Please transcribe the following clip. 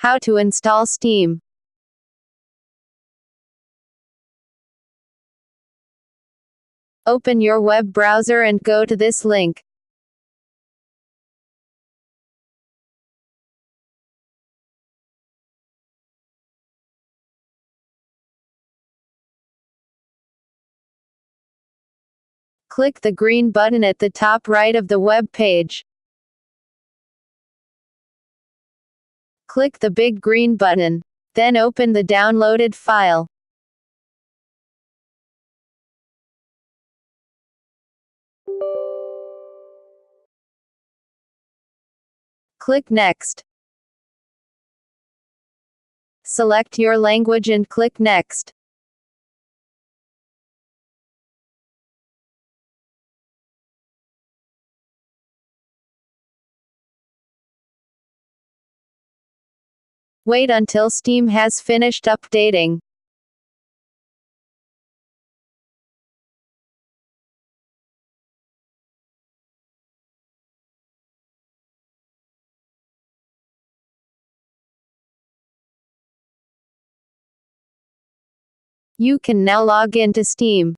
How to install Steam. Open your web browser and go to this link. Click the green button at the top right of the web page. Click the big green button. Then open the downloaded file. Click Next. Select your language and click Next. Wait until Steam has finished updating. You can now log into Steam.